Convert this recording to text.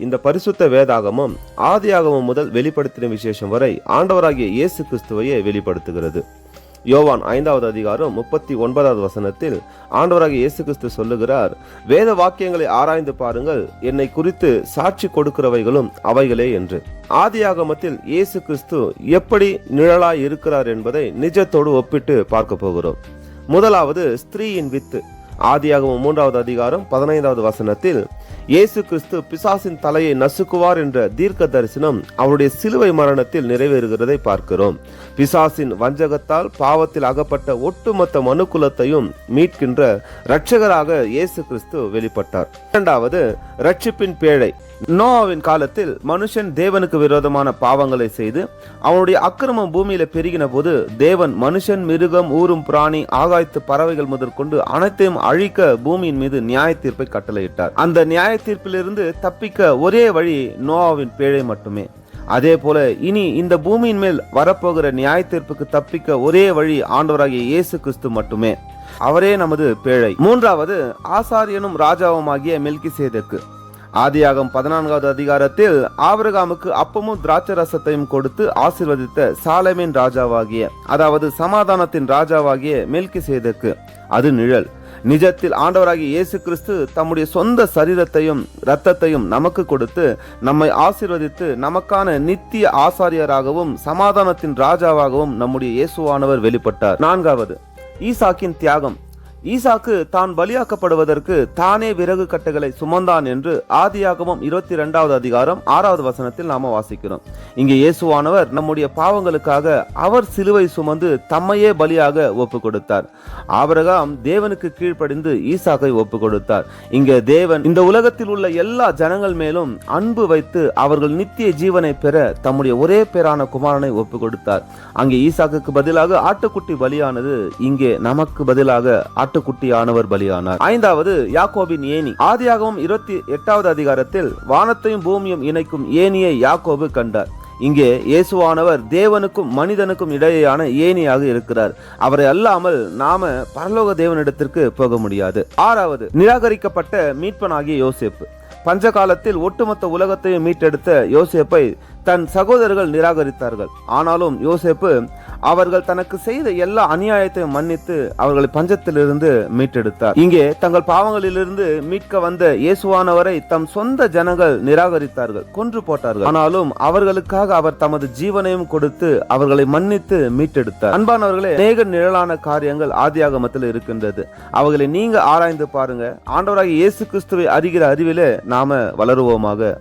இந்த பரிசுத்த வேதாகமம் ஆதியாகமம் முதல் வெளிப்படுத்தின விசேஷம் வரை ஆண்டவராகிய இயேசு கிறிஸ்துவையே வெளிப்படுத்துகிறது. யோவான் 5வது அதிகாரம் 39வது வசனத்தில் ஆண்டவராகிய இயேசு கிறிஸ்து சொல்லுகிறார், வேத வாக்கியங்களை ஆராய்ந்து பாருங்கள், என்னை குறித்து சாட்சி கொடுக்கிறவைகளும் அவைகளே என்று. ஆதியாகமத்தில் இயேசு கிறிஸ்து எப்படி நிழலாய் இருக்கிறார் என்பதை நிஜத்தோடு ஒப்பிட்டு பார்க்க போகிறோம். முதலாவது ஸ்திரீயின் வித்து. ஆதியாகமம் 3வது அதிகாரம் 15வது வசனத்தில் இயேசு கிறிஸ்து பிசாசின் தலையை நசுக்குவார் என்ற தீர்க்க தரிசனம் அவருடைய சிலுவை மரணத்தில் நிறைவேறுகிறதை பார்க்கிறோம். பிசாசின் வஞ்சகத்தால் பாவத்தில் அகப்பட்ட ஒட்டுமொத்த மனுக்குலத்தையும் மீட்கின்ற இரட்சகராக இயேசு கிறிஸ்து வெளிப்பட்டார். இரண்டாவது, ரட்சிப்பின் பேழை. நோவாவின் காலத்தில் மனுஷன் தேவனுக்கு விரோதமான பாவங்களை செய்து அவனுடைய அக்கிரமம் பூமியில பெருகின போது தேவன் மனுஷன், மிருகம், ஊரும் பிராணி, ஆகாயத்து பறவைகள் முதற்கொண்டு அனைத்தையும் அழிக்க பூமியின் மீது நியாய தீர்ப்பை கட்டளையிட்டார். அந்த நியாய தீர்ப்பிலிருந்து தப்பிக்க ஒரே வழி நோவாவின் பேழை மட்டுமே. அதே போல இனி இந்த பூமியின் மேல் வரப்போகிற நியாய தீர்ப்புக்கு தப்பிக்க ஒரே வழி ஆண்டவராகிய இயேசு கிறிஸ்து மட்டுமே. அவரே நமது பேழை. மூன்றாவது, ஆசாரியனும் ராஜாவுமாகிய மெல்கிசேதேக்கு. ஆதியாகமம் 14வது அதிகாரத்தில் ஆபிரகாமுக்கு அப்பமும் திராட்சை ரசத்தையும் கொடுத்து ஆசீர்வதித்த சாலேமின் ராஜாவாகிய, அதாவது சமாதானத்தின் ராஜாவாகிய மெல்கிசேதேக்கு, அது நிழல். நிஜத்தில் ஆண்டவராகிய இயேசு கிறிஸ்து தம்முடைய சொந்த சரீரத்தையும் இரத்தத்தையும் நமக்கு கொடுத்து நம்மை ஆசீர்வதித்து நமக்கான நித்திய ஆசாரியராகவும் சமாதானத்தின் ராஜாவாகவும் நம்முடைய இயேசுவானவர் வெளிப்பட்டார். நான்காவது, ஈசாக்கின் தியாகம். ஈசாக்கு தான் பலியாக்கப்படுவதற்கு தானே விறகு கட்டைகளை சுமந்தான் என்று ஆதியாகமம் 22வது அதிகாரம் 6வது வசனத்தில் நாம வாசிக்கிறோம். இங்கே இயேசுவானவர் நம்முடைய பாவங்களுக்காக அவர் சிலுவை சுமந்து தம்மையே பலியாக ஒப்பு கொடுத்தார். ஆபிரகாம் தேவனுக்கு கீழ்ப்படிந்து ஈசாக்கை ஒப்பு கொடுத்தார். இங்கே தேவன் இந்த உலகத்தில் உள்ள எல்லா ஜனங்கள் மேலும் அன்பு வைத்து அவர்கள் நித்திய ஜீவனை பெற தம்முடைய ஒரே பேரான குமாரனை ஒப்பு கொடுத்தார். அங்கே ஈசாக்குக்கு பதிலாக ஆட்டுக்குட்டி பலியானது, இங்கே நமக்கு பதிலாக ஆட்டுக்குட்டியானவர் பலியானார். ஐந்தாவது, யாக்கோபின் ஏணி. ஆதியாகமம் 28வது அதிகாரத்தில் வானத்தையும் பூமியும் இணைக்கும் ஏணியை யாக்கோபு கண்டார். இங்கே இயேசுவானவர் தேவனுக்கும் மனிதனுக்கும் இடையேயான ஏணியாக இருக்கிறார். அவரை அல்லாமல் நாம பரலோக தேவனிடத்திற்கு போக முடியாது. ஆறாவது, நிராகரிக்கப்பட்ட மீட்பனாகிய யோசேப்பு. பஞ்ச காலத்தில் ஒட்டுமொத்த உலகத்தையும் மீட்டெடுத்த யோசேப்பை தன் சகோதரர்கள் நிராகரித்தார்கள். ஆனாலும் யோசேப்பு அவர்கள் தனக்கு செய்த எல்லா அநியாயத்தையும் மன்னித்து அவர்களை பஞ்சத்திலிருந்து மீட்டெடுத்தார். இங்கே தங்கள் பாவங்களிலிருந்து மீட்க வந்த இயேசுவானவரை தம் சொந்த ஜனங்கள் நிராகரித்தார்கள், கொன்று போட்டார்கள். ஆனாலும் அவர்களுக்காக அவர் தமது ஜீவனையும் கொடுத்து அவர்களை மன்னித்து மீட்டெடுத்தார். அன்பானவர்களே, அநேக நிழலான காரியங்கள் ஆதியாகமத்தில் இருக்கின்றது. அவர்களை நீங்க ஆராய்ந்து பாருங்க. ஆண்டவராகிய இயேசு கிறிஸ்துவை அறிகிற அறிவிலே நாம வளருவோமாக.